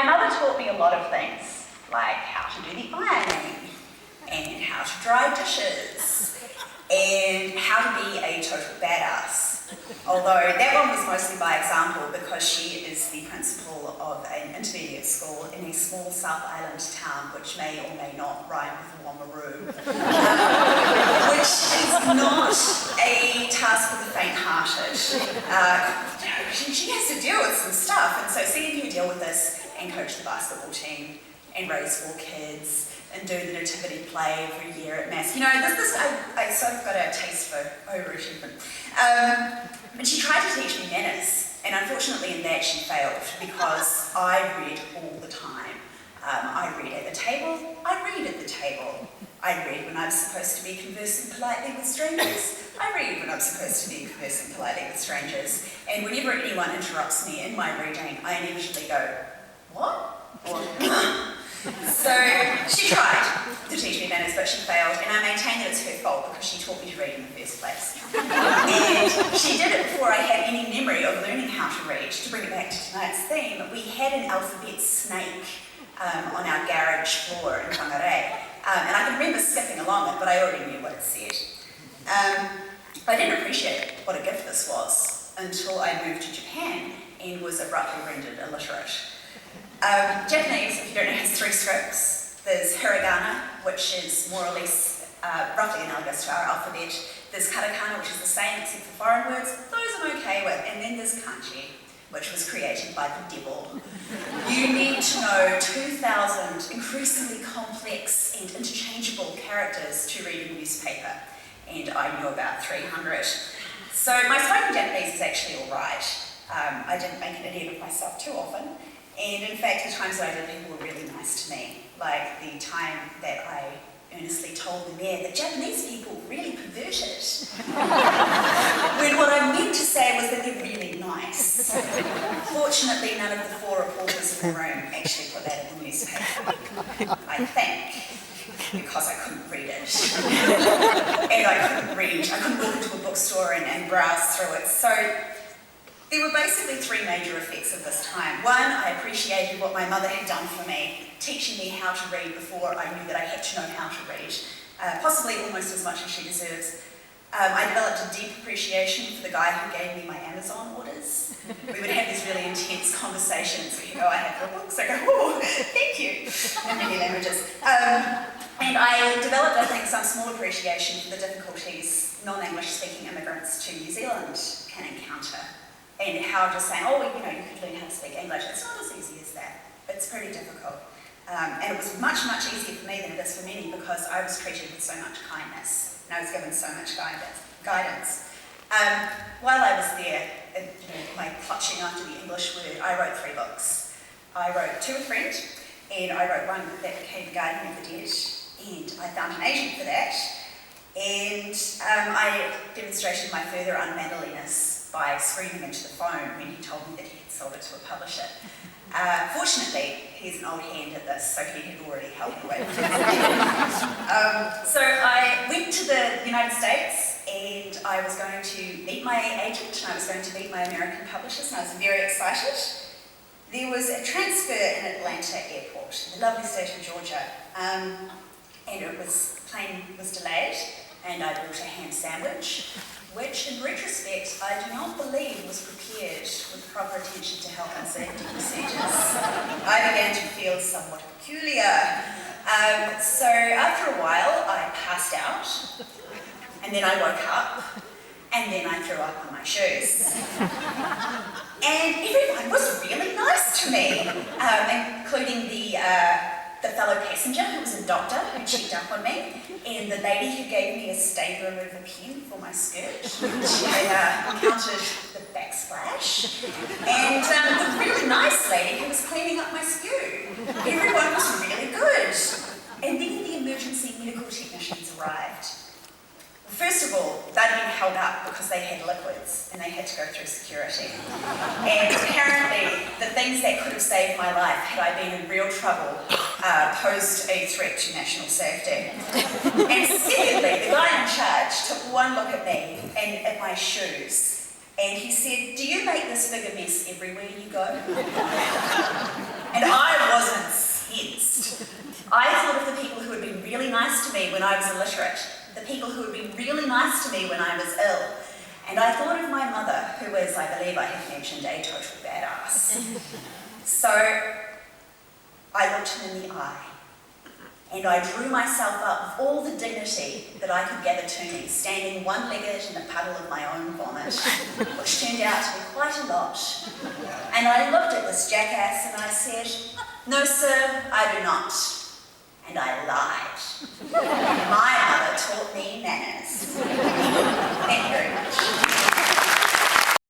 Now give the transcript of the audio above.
my mother taught me a lot of things, like how to do the ironing, and how to dry dishes, and how to be a total badass. Although that one was mostly by example because she is the principal of an intermediate school in a small South Island town which may or may not rhyme with Wanneroo, which is not a task for the faint-hearted. She has to deal with some stuff, and so seeing her deal with this and coach the basketball team and raise 4 kids and do the nativity play every year at Mass. You know, I sort of got a taste for overachievement. But she tried to teach me manners, and unfortunately in that she failed because I read all the time. I read at the table, I read at the table. I read when I'm supposed to be conversing politely with strangers. I read when I'm supposed to be conversing politely with strangers. And whenever anyone interrupts me in my reading, I inevitably go, what? Or, So she tried to teach me manners, but she failed, and I maintain that it's her fault because she taught me to read in the first place. And she did it before I had any memory of learning how to read. To bring it back to tonight's theme, we had an alphabet snake on our garage floor in Whangarei, and I can remember skipping along it, but I already knew what it said. I didn't appreciate what a gift this was until I moved to Japan and was abruptly rendered illiterate. Japanese, if you don't know, has 3 strokes. There's hiragana, which is more or less roughly analogous to our alphabet. There's katakana, which is the same except for foreign words. Those I'm okay with. And then there's kanji, which was created by the devil. You need to know 2,000 increasingly complex and interchangeable characters to read a newspaper. And I knew about 300. So my spoken Japanese is actually all right. I didn't make an idiot of myself too often. And in fact, the times that I did, people were really nice to me. Like the time that I earnestly told the mayor that Japanese people were really perverted. When what I meant to say was that they're really nice. Fortunately, none of the 4 reporters in the room actually put that in the newspaper. I think, because I couldn't read it. And I couldn't walk into a bookstore and browse through it. So there were basically 3 major effects of this time. One, I appreciated what my mother had done for me, teaching me how to read before I knew that I had to know how to read, possibly almost as much as she deserves. I developed a deep appreciation for the guy who gave me my Amazon orders. We would have these really intense conversations where he'd go, I have your books. I go, oh, thank you, in many languages. And I developed, I think, some small appreciation for the difficulties non-English speaking immigrants to New Zealand can encounter. And how just saying, oh, you know, you could learn how to speak English. It's not as easy as that. It's pretty difficult. And it was much, much easier for me than it is for many because I was treated with so much kindness and I was given so much guidance. While I was there, my clutching after the English word, I wrote 3 books. I wrote 2 with a friend, and I wrote one that became The Guardian of the Dead, and I found an agent for that. And I demonstrated my further unmannerliness by screaming into the phone when he told me that he had sold it to a publisher. Fortunately, he's an old hand at this, so he had already helped me with it. So I went to the United States and I was going to meet my agent and I was going to meet my American publishers, and I was very excited. There was a transfer in Atlanta Airport, the lovely state of Georgia, and plane was delayed, and I bought a ham sandwich, which in retrospect I do not believe was prepared with proper attention to health and safety procedures. I began to feel somewhat peculiar. So after a while I passed out, and then I woke up, and then I threw up on my shoes. And everyone was really nice to me, including the fellow passenger who was a doctor who checked up on me, and the lady who gave me a stain remover pen for my skirt, which I counted the backsplash, and the really nice lady who was cleaning up my spew. Everyone was really good. And then the emergency medical technicians arrived. First of all, they'd been held up because they had liquids and they had to go through security. And apparently, the things that could have saved my life had I been in real trouble posed a threat to national safety. And secondly, the guy in charge took one look at me and at my shoes, and he said, "Do you make this big a mess everywhere you go?" And I really nice to me when I was illiterate, the people who would be really nice to me when I was ill. And I thought of my mother, who was, I believe I have mentioned, a total badass. So I looked him in the eye, and I drew myself up with all the dignity that I could gather to me, standing one-legged in a puddle of my own vomit, which turned out to be quite a lot. And I looked at this jackass and I said, "No, sir, I do not." And I lied. My mother taught me manners. Thank you very much.